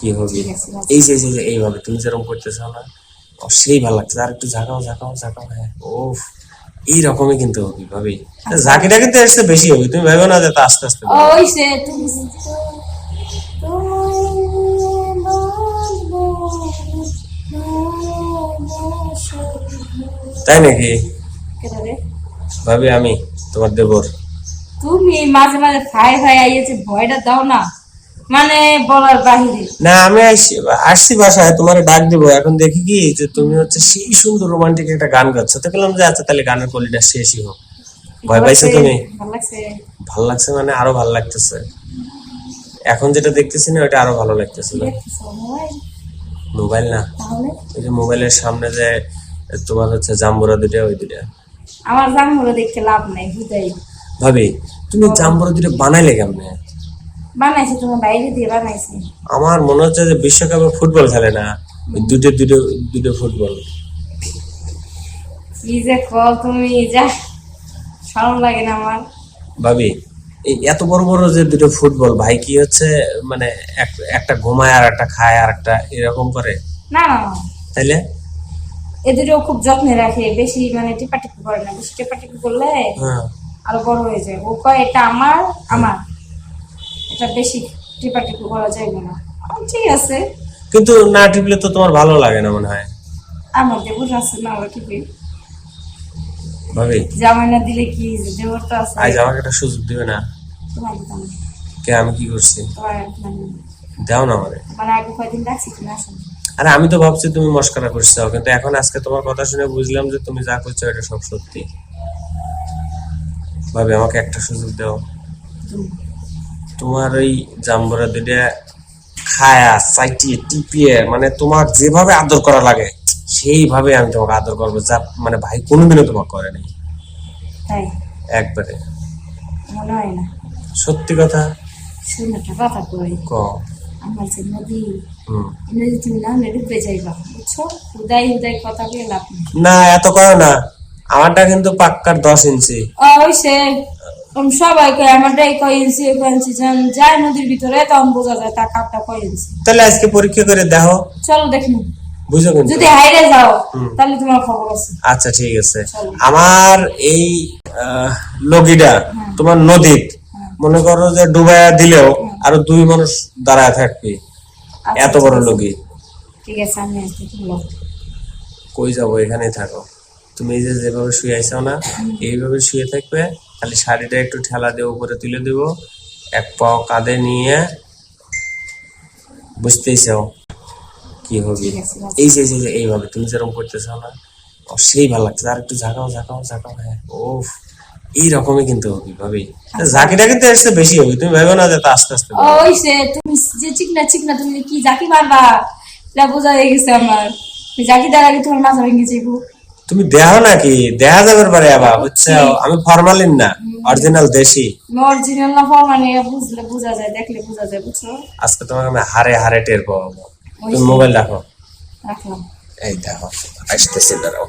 কি হবে এই যে এইভাবে তুমি যেরকম করতেছো না সেই ভালো লাগছে আর একটু ঝাঁকাও ঝাঁকাও ঝাঁকাও হ্যাঁ ও এইরকমই কিন্তু হবে ভাবি ঝাঁকিটা কিন্তু এসে বেশি হবে তুমি ভেবে না যে তা আস্তে আস্তে ওই সে তুমি তাই নাকি ভাবি আমি তোমার দেবর তুমি মাঝে মাঝে ফাই ফাই আইয়েছে ভয়টা দাও না মানে বলার বাহিরে না আমি আসছি বাসায় তোমার ডাক দেবো এখন দেখি কি যে তুমি হচ্ছে সেই সুন্দর রোমান্টিক একটা গান গাচ্ছ তো বললাম যে আচ্ছা তাহলে গানের কলিটা শেষই হোক ভয় পাইছো তুমি ভাল লাগছে মানে আরো ভালো লাগতেছে এখন যেটা দেখতেছি না ওটা আরো ভালো লাগতেছে মোবাইল না ওই যে মোবাইলের সামনে যে তোমার হচ্ছে জাম্বুরা দুটা ওই দুটা আমার জাম্বুরা দেখতে লাভ নাই বুঝাই ভাবি তুমি জাম্বুরা দুটা বানাইলে কেমনে বানাইছি তোমার বাইরে দিয়ে বানাইছি আমার মনে হচ্ছে যে বিশ্বকাপে ফুটবল খেলে না ওই দুটো ফুটবল কি যে কল তুমি যা শরম লাগে না আমার ভাবি এই এত বড় বড় যে দুটো ফুটবল ভাই কি হচ্ছে মানে একটা ঘুমায় আর একটা খায় আর একটা এরকম করে না না তাইলে এ দুটো খুব যত্নে রাখে বেশি মানে টিপাটিপি করে না বেশি টিপাটিপি করলে আরো বড় হয়ে যায় ও কয় এটা আমার আমার এটা বেশি টিপাটিপি করা যাবে না ঠিক আছে কিন্তু না টিপলে তো তোমার ভালো লাগে না মনে হয় আমার দেবর আছে না ওরা টিপে ভাবি জামাই না দিলে কি দেবর তো আছে আজ আমাকে একটা সুযোগ দিবে না কে আমি কি করছি দাও না আমারে মানে আগে কয়দিন রাখছি তুমি আসো আরে আমি তো ভাবছি তুমি মস্করা করছো কিন্তু এখন আজকে তোমার কথা শুনে বুঝলাম যে তুমি যা করছো এটা সব সত্যি ভাবি আমাকে একটা সুযোগ দাও তোমার ওই জাম্বুরা দুটা খায়া চাইটিয়ে টিপিয়ে মানে তোমার যেভাবে আদর করা লাগে সেইভাবে আমি তোমাকে আদর করবো যা মানে ভাই কোনোদিনও তোমাকে করে নাই তাই একবারে মনে হয় না সত্যি কথা শুনে একটা কথা কই ক আমার যে নদী নদী তুমি না ডুবে যাইবা বুঝছো উদয় উদয় কথা বলে লাভ না এত করো না আমারটা কিন্তু পাক্কার 10 ইঞ্চি ওই সে সবাইকে আমারটাই কয় ইঞ্চি যায় নদীর ভিতরে তখন বোঝা যায় তার কাপটা কয় ইঞ্চি তাহলে আজকে পরীক্ষা করে দেখো চলো দেখি বুঝো কিন্তু যদি হাইরে যাও তাহলে তোমার খবর আছে আচ্ছা ঠিক আছে আমার এই লগিটা তোমার নদীত মনে করো যে ডুবাইয়া দিলেও আরো 2 মানুষ দাঁড়ায় থাকবে এত বড় লগি ঠিক আছে আমি আসতে চলো কই যাবো এখানেই থাকো তুমি এই যে যেভাবে শুয়ে আইছো না এইভাবে শুয়ে থাকবে খালি শাড়িটা একটু ঠেলা দিয়ে উপরে তুলে দিব এক পাও কাঁধে নিয়ে বুঝতেইছো কি হবে এই যে এইভাবে তুমি যেরকম করতেছো না সেই ভালো লাগছে আর একটু ঝাঁকাও ঝাঁকাও ঝাঁকাও হ্যাঁ ও এইরকমই কিন্তু হবে ভাবি ঝাঁকিটা কিন্তু এসে বেশি হবে তুমি ভেবে না যে তা আস্তে আস্তে ওই সে তুমি যে চিকনা তুমি কি ঝাঁকি মারবা এটা বোঝা হয়ে গেছে আমার ঝাঁকি দেওয়ার আগে তোমার মাথা ভেঙে যাইবো তুমি দেখো নাকি দেখা যাবে পারে আবার বুঝছো আমি ফরমালিন না অরিজিনাল দেশি অরিজিনাল না ফরমালিন বুঝলে বোঝা যায় দেখলে বোঝা যায় বুঝছো আজকে তোমাকে আমি হারে হারে টের পাবো তুমি মোবাইল রাখো রাখলাম এই দেখো আসতেছে দাঁড়াও